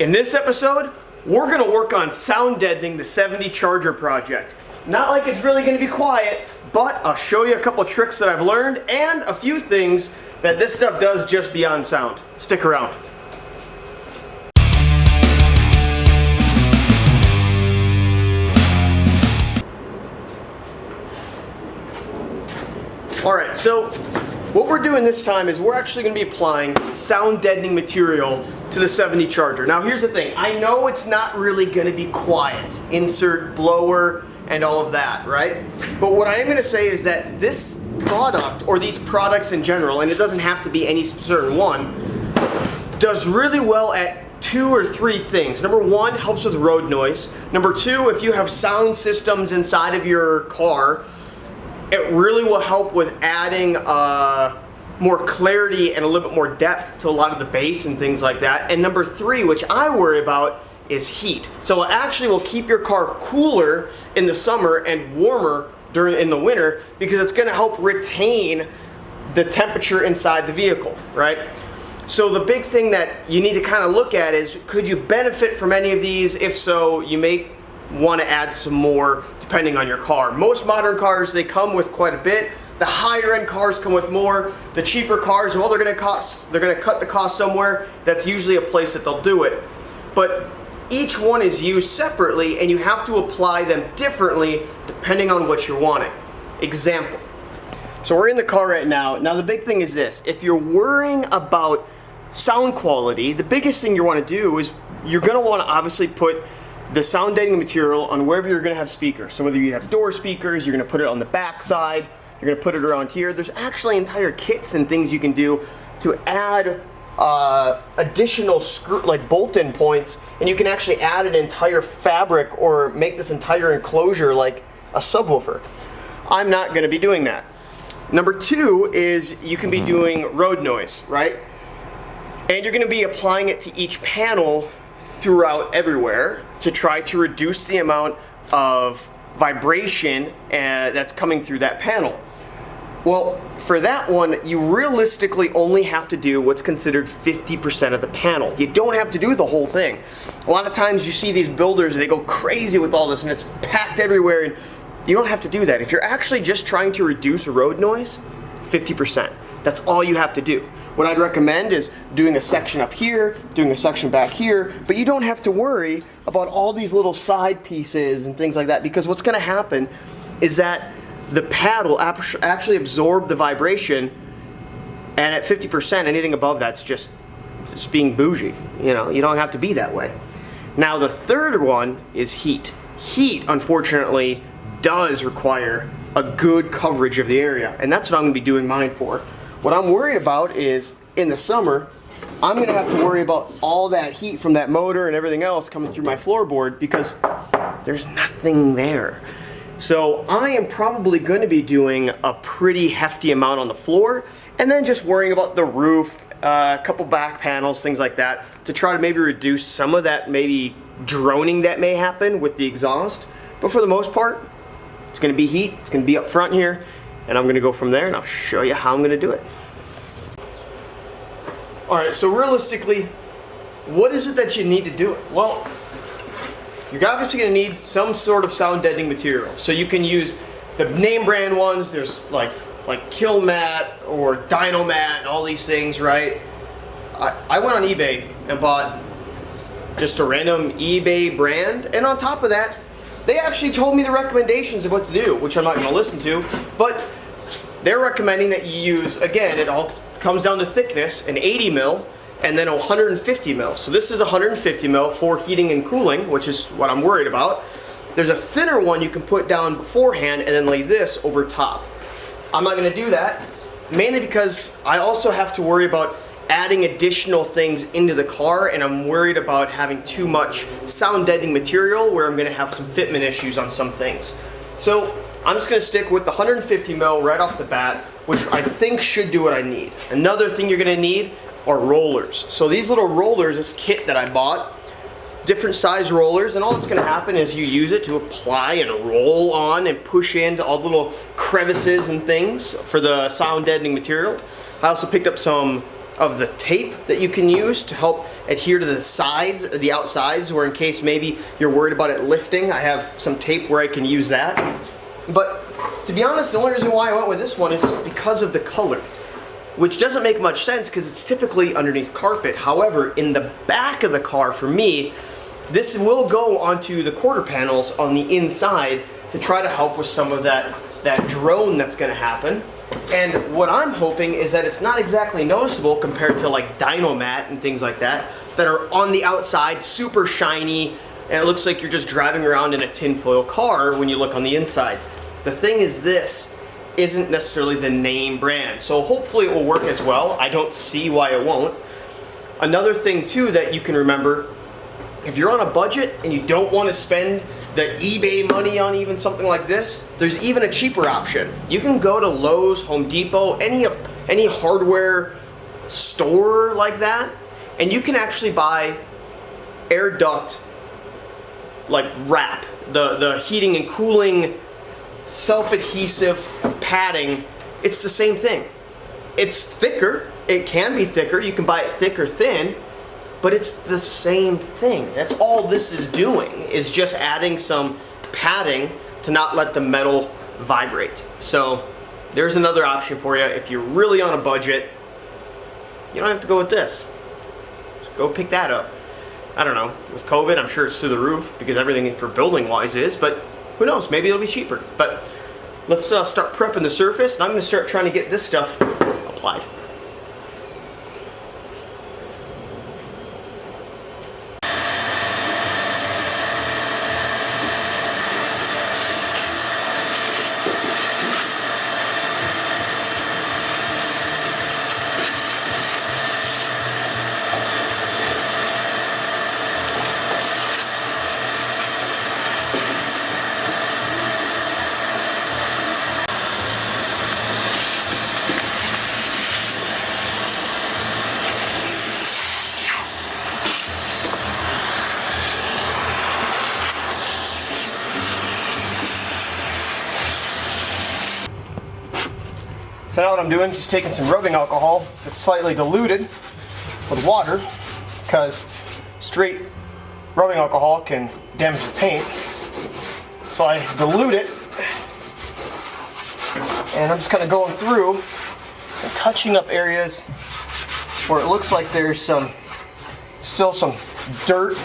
In this episode, we're going to work on sound deadening the 70 Charger project. Not like it's really going to be quiet, but I'll show you a couple tricks that I've learned and a few things that this stuff does just beyond sound. Stick around. Alright, so what we're doing this time is we're actually going to be applying sound deadening material to the 70 Charger. Now here's the thing, I know it's not really going to be quiet. Insert blower and all of that, right? But what I am going to say is that this product, or these products in general, and it doesn't have to be any certain one, does really well at 2 or 3 things. Number 1, helps with road noise. Number 2, if you have sound systems inside of your car, it really will help with adding more clarity and a little bit more depth to a lot of the bass and things like that. And number 3, which I worry about, is heat. So it actually will keep your car cooler in the summer and warmer in the winter, because it's going to help retain the temperature inside the vehicle, right? So the big thing that you need to kind of look at is, could you benefit from any of these? If so, you may want to add some more depending on your car. Most modern cars, they come with quite a bit. The higher end cars come with more. The cheaper cars, well, they're going to cut the cost somewhere. That's usually a place that they'll do it. But each one is used separately, and you have to apply them differently depending on what you're wanting. Example. So we're in the car right now. Now the big thing is this. If you're worrying about sound quality, the biggest thing you want to do is you're going to want to obviously put the sound deadening material on wherever you're going to have speakers. So whether you have door speakers, you're going to put it on the back side, you're going to put it around here. There's actually entire kits and things you can do to add additional like bolt-in points, and you can actually add an entire fabric or make this entire enclosure like a subwoofer. I'm not going to be doing that. Number 2 is you can be doing road noise, right? And you're going to be applying it to each panel throughout everywhere to try to reduce the amount of vibration that's coming through that panel. Well, for that one, you realistically only have to do what's considered 50% of the panel. You don't have to do the whole thing. A lot of times you see these builders, they go crazy with all this and it's packed everywhere, and you don't have to do that. If you're actually just trying to reduce road noise, 50%. That's all you have to do. What I'd recommend is doing a section up here, doing a section back here, but you don't have to worry about all these little side pieces and things like that, because what's going to happen is that the pad will actually absorb the vibration, and at 50%, anything above that's just being bougie. You know, you don't have to be that way. Now the third one is heat. Heat, unfortunately, does require a good coverage of the area, and that's what I'm going to be doing mine for. What I'm worried about is, in the summer, I'm going to have to worry about all that heat from that motor and everything else coming through my floorboard, because there's nothing there. So I am probably going to be doing a pretty hefty amount on the floor, and then just worrying about the roof, a couple back panels, things like that, to try to maybe reduce some of that maybe droning that may happen with the exhaust. But for the most part, it's going to be heat, it's going to be up front here, and I'm going to go from there and I'll show you how I'm going to do it. Alright, so realistically, what is it that you need to do it? Well, you're obviously going to need some sort of sound deadening material. So you can use the name brand ones. There's like Killmat or Dynomat and all these things, right? I went on eBay and bought just a random eBay brand, and on top of that, they actually told me the recommendations of what to do, which I'm not going to listen to, but they're recommending that you use, again, it all comes down to thickness, an 80 mil and then a 150 mil. So this is 150 mil for heating and cooling, which is what I'm worried about. There's a thinner one you can put down beforehand and then lay this over top. I'm not going to do that, mainly because I also have to worry about adding additional things into the car, and I'm worried about having too much sound deadening material where I'm going to have some fitment issues on some things. So I'm just going to stick with the 150 mil right off the bat, which I think should do what I need. Another thing you're going to need are rollers. So these little rollers, this kit that I bought, different size rollers, and all that's going to happen is you use it to apply and roll on and push into all the little crevices and things for the sound deadening material. I also picked up some of the tape that you can use to help adhere to the sides, or the outsides, where in case maybe you're worried about it lifting, I have some tape where I can use that. But to be honest, the only reason why I went with this one is because of the color, which doesn't make much sense because it's typically underneath carpet. However, in the back of the car, for me, this will go onto the quarter panels on the inside to try to help with some of that drone that's going to happen. And what I'm hoping is that it's not exactly noticeable compared to like Dynomat and things like that are on the outside, super shiny, and it looks like you're just driving around in a tinfoil car when you look on the inside. The thing is, this isn't necessarily the name brand, so hopefully it will work as well. I don't see why it won't. Another thing too that you can remember, if you're on a budget and you don't want to spend the eBay money on even something like this, there's even a cheaper option. You can go to Lowe's, Home Depot, any hardware store like that, and you can actually buy air duct like wrap, the heating and cooling self-adhesive padding. It's the same thing. It's thicker. It can be thicker. You can buy it thick or thin, but it's the same thing. That's all this is doing, is just adding some padding to not let the metal vibrate. So there's another option for you. If you're really on a budget, you don't have to go with this. Just go pick that up. I don't know, with COVID, I'm sure it's through the roof because everything for building wise is, but who knows, maybe it'll be cheaper. But let's start prepping the surface, and I'm gonna start trying to get this stuff applied. So now what I'm doing is just taking some rubbing alcohol that's slightly diluted with water, because straight rubbing alcohol can damage the paint. So I dilute it, and I'm just kind of going through and touching up areas where it looks like there's still some dirt,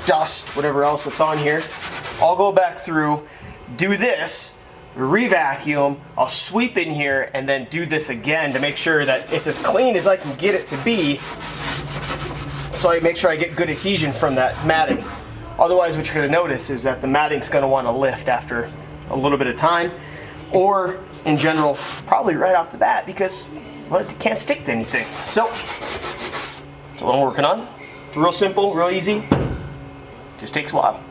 dust, whatever else that's on here. I'll go back through, do this, re-vacuum, I'll sweep in here, and then do this again to make sure that it's as clean as I can get it to be, so I make sure I get good adhesion from that matting. Otherwise, what you're going to notice is that the matting's going to want to lift after a little bit of time, or in general, probably right off the bat, because, well, it can't stick to anything. So that's what I'm working on. It's real simple, real easy, just takes a while.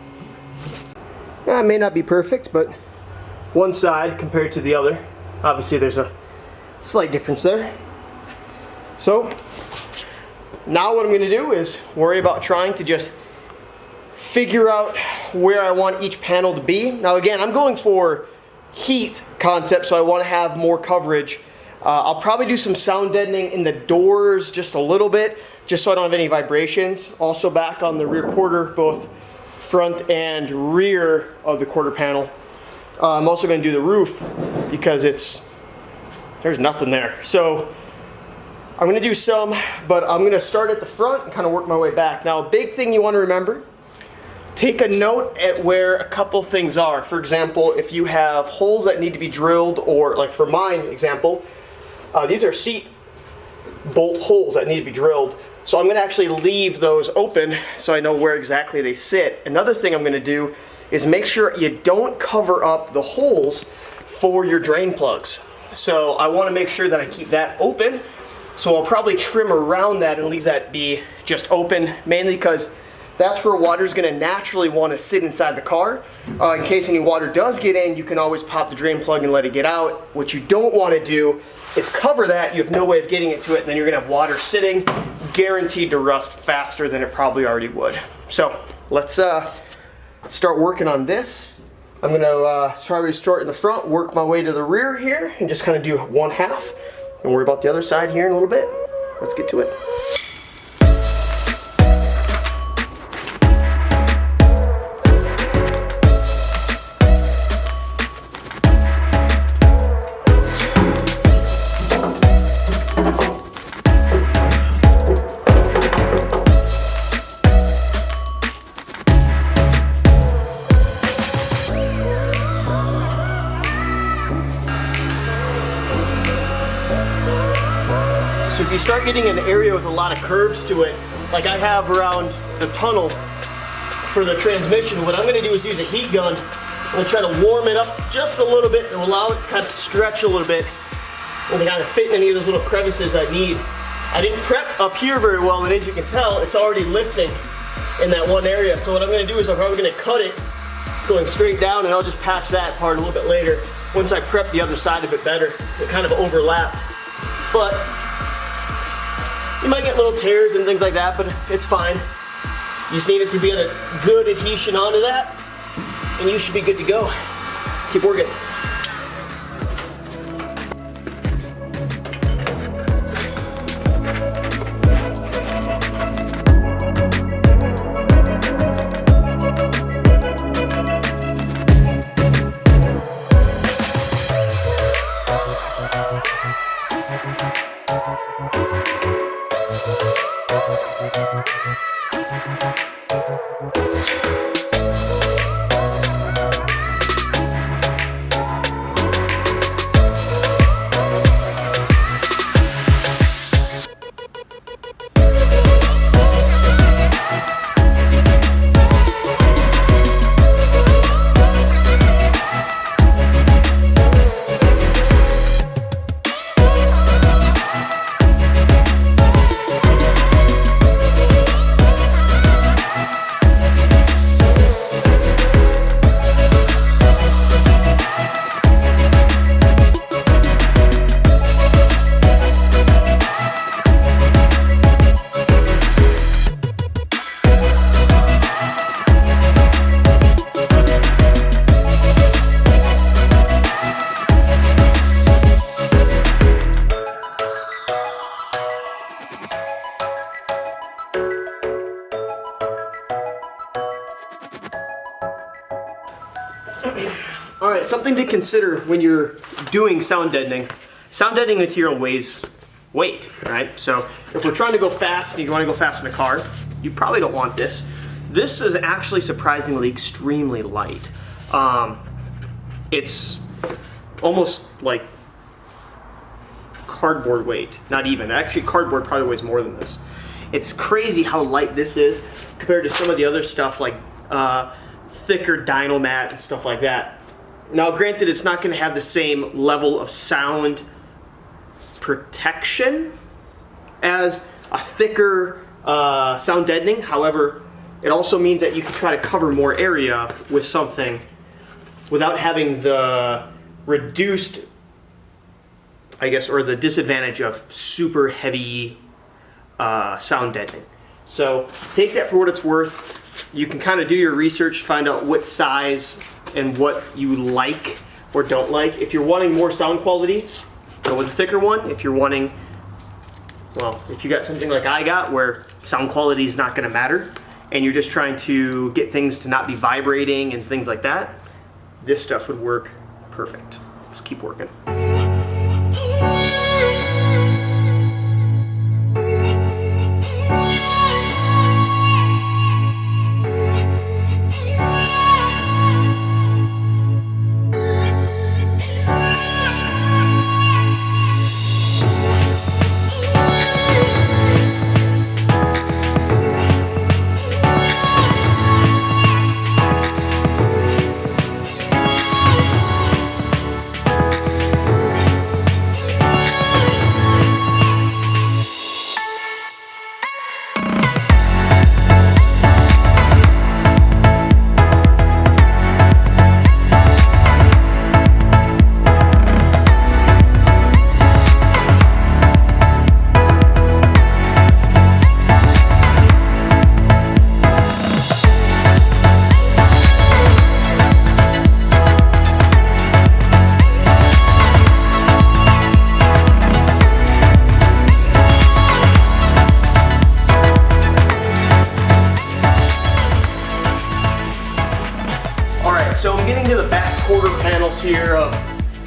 Yeah, it may not be perfect, but one side compared to the other, obviously there's a slight difference there. So now what I'm going to do is worry about trying to just figure out where I want each panel to be. Now again, I'm going for heat concept, so I want to have more coverage. I'll probably do some sound deadening in the doors just a little bit, just so I don't have any vibrations. Also back on the rear quarter, both front and rear of the quarter panel. I'm also going to do the roof because there's nothing there. So I'm going to do some, but I'm going to start at the front and kind of work my way back. Now, a big thing you want to remember, take a note at where a couple things are. For example, if you have holes that need to be drilled, or like for mine example, these are seat bolt holes that need to be drilled. So I'm going to actually leave those open so I know where exactly they sit. Another thing I'm going to do is make sure you don't cover up the holes for your drain plugs. So I want to make sure that I keep that open. So I'll probably trim around that and leave that be just open, mainly because that's where water's going to naturally want to sit inside the car. In case any water does get in, you can always pop the drain plug and let it get out. What you don't want to do is cover that. You have no way of getting it to it, and then you're going to have water sitting, guaranteed to rust faster than it probably already would. So let's start working on this. I'm going to probably start in the front, work my way to the rear here, and just kind of do one half, and worry about the other side here in a little bit. let's get to it. So if you start getting an area with a lot of curves to it, like I have around the tunnel for the transmission, what I'm going to do is use a heat gun and try to warm it up just a little bit to allow it to kind of stretch a little bit and to kind of fit in any of those little crevices I need. I didn't prep up here very well, and as you can tell, it's already lifting in that one area. So what I'm going to do is I'm probably going to cut it going straight down, and I'll just patch that part a little bit later once I prep the other side of it better to kind of overlap. But you might get little tears and things like that, but it's fine. You just need it to be a good adhesion onto that, and you should be good to go. Let's keep working. Alright, something to consider when you're doing sound deadening. Sound deadening material weighs weight, right? So if we're trying to go fast and you want to go fast in a car, you probably don't want this. This is actually surprisingly extremely light. It's almost like cardboard weight, not even. Actually, cardboard probably weighs more than this. It's crazy how light this is compared to some of the other stuff like thicker Dynomat and stuff like that. Now granted, it's not going to have the same level of sound protection as a thicker sound deadening. However, it also means that you can try to cover more area with something without having the reduced, I guess, or the disadvantage of super heavy sound deadening. So take that for what it's worth. You can kind of do your research, find out what size and what you like or don't like. If you're wanting more sound quality, go with a thicker one. If you're wanting, well, if you got something like I got where sound quality is not going to matter and you're just trying to get things to not be vibrating and things like that, this stuff would work perfect. Just keep working. getting to the back quarter panels here of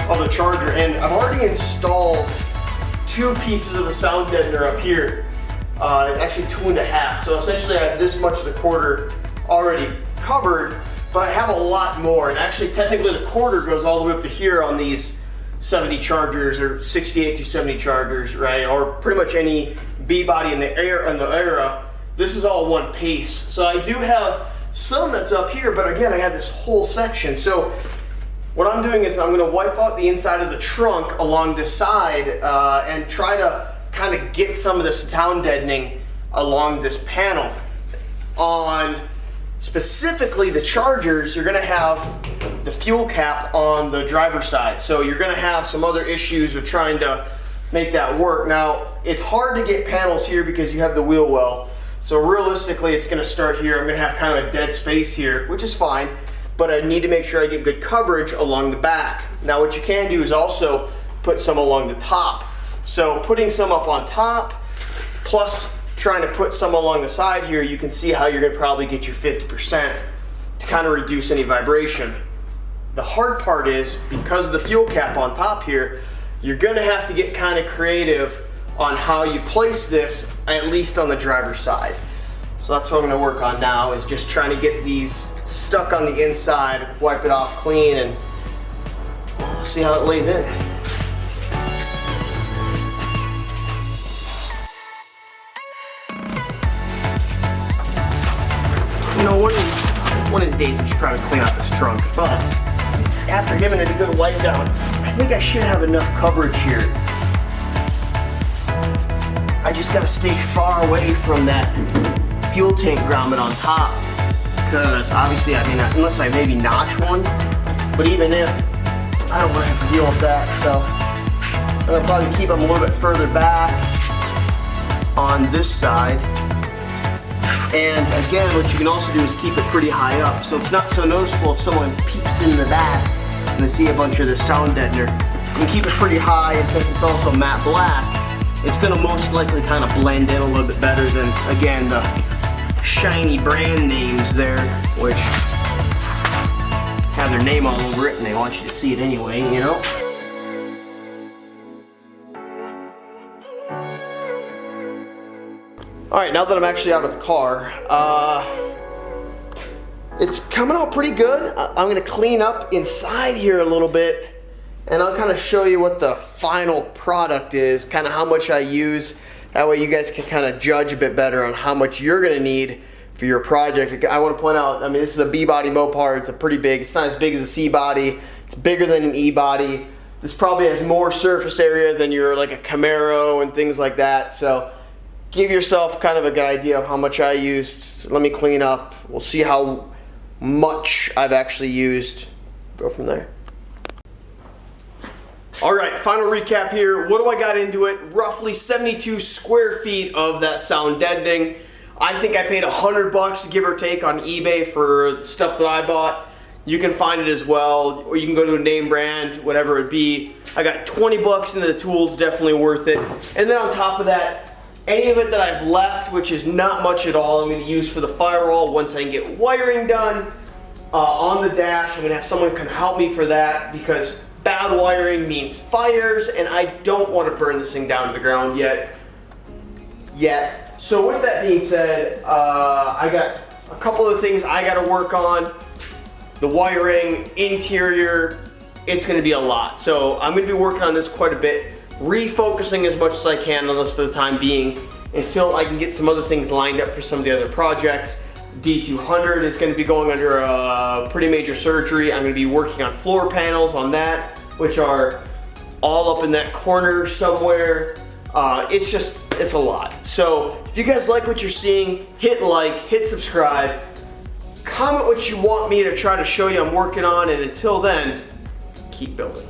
the Charger, and I've already installed 2 pieces of the sound deadener up here. Actually 2.5. So essentially I have this much of the quarter already covered, but I have a lot more. And actually technically the quarter goes all the way up to here on these 70 Chargers or 68 to 70 Chargers, right? Or pretty much any B body in the era. This is all one piece. So I do have some that's up here, but again, I have this whole section. So what I'm doing is I'm gonna wipe out the inside of the trunk along this side and try to kind of get some of the sound deadening along this panel. On specifically the Chargers, you're gonna have the fuel cap on the driver's side. So you're gonna have some other issues with trying to make that work. Now, it's hard to get panels here because you have the wheel well. So realistically, it's gonna start here. I'm gonna have kind of a dead space here, which is fine, but I need to make sure I get good coverage along the back. Now, what you can do is also put some along the top. So putting some up on top, plus trying to put some along the side here, you can see how you're gonna probably get your 50% to kind of reduce any vibration. The hard part is, because of the fuel cap on top here, you're gonna have to get kind of creative on how you place this, at least on the driver's side. So that's what I'm gonna work on now, is just trying to get these stuck on the inside, wipe it off clean, and we'll see how it lays in. You know, one of these days I should probably clean out this trunk, but after giving it a good wipe down, I think I should have enough coverage here. I just gotta stay far away from that fuel tank grommet on top, because obviously, I mean, unless I maybe notch one, but even if, I don't want to have to deal with that, so I'm gonna probably keep them a little bit further back on this side. And again, what you can also do is keep it pretty high up, so it's not so noticeable if someone peeps into that and they see a bunch of their sound deadener. You can keep it pretty high, and since it's also matte black, it's gonna most likely kind of blend in a little bit better than, again, the shiny brand names there, which have their name all over it and they want you to see it anyway, you know? All right, now that I'm actually out of the car, it's coming out pretty good. I'm gonna clean up inside here a little bit, and I'll kind of show you what the final product is, kind of how much I use. That way you guys can kind of judge a bit better on how much you're gonna need for your project. I want to point out, I mean, this is a B-body Mopar. It's a pretty big, it's not as big as a C-body. It's bigger than an E-body. This probably has more surface area than your, like a Camaro and things like that. So give yourself kind of a good idea of how much I used. Let me clean up. We'll see how much I've actually used. Go from there. All right, final recap here. What do I got into it? Roughly 72 square feet of that sound deadening. I think I paid $100, give or take, on eBay for the stuff that I bought. You can find it as well, or you can go to a name brand, whatever it be. I got 20 bucks into the tools, definitely worth it. And then on top of that, any of it that I've left, which is not much at all, I'm gonna use for the firewall once I can get wiring done. On the dash, I'm gonna have someone come help me for that, because bad wiring means fires, and I don't want to burn this thing down to the ground yet. So with that being said, I got a couple of things I got to work on. The wiring, interior, it's going to be a lot. So I'm going to be working on this quite a bit, refocusing as much as I can on this for the time being, until I can get some other things lined up for some of the other projects. D200 is going to be going under a pretty major surgery. I'm going to be working on floor panels on that, which are all up in that corner somewhere. It's a lot. So if you guys like what you're seeing, hit like, hit subscribe, comment what you want me to try to show you I'm working on, and until then, keep building.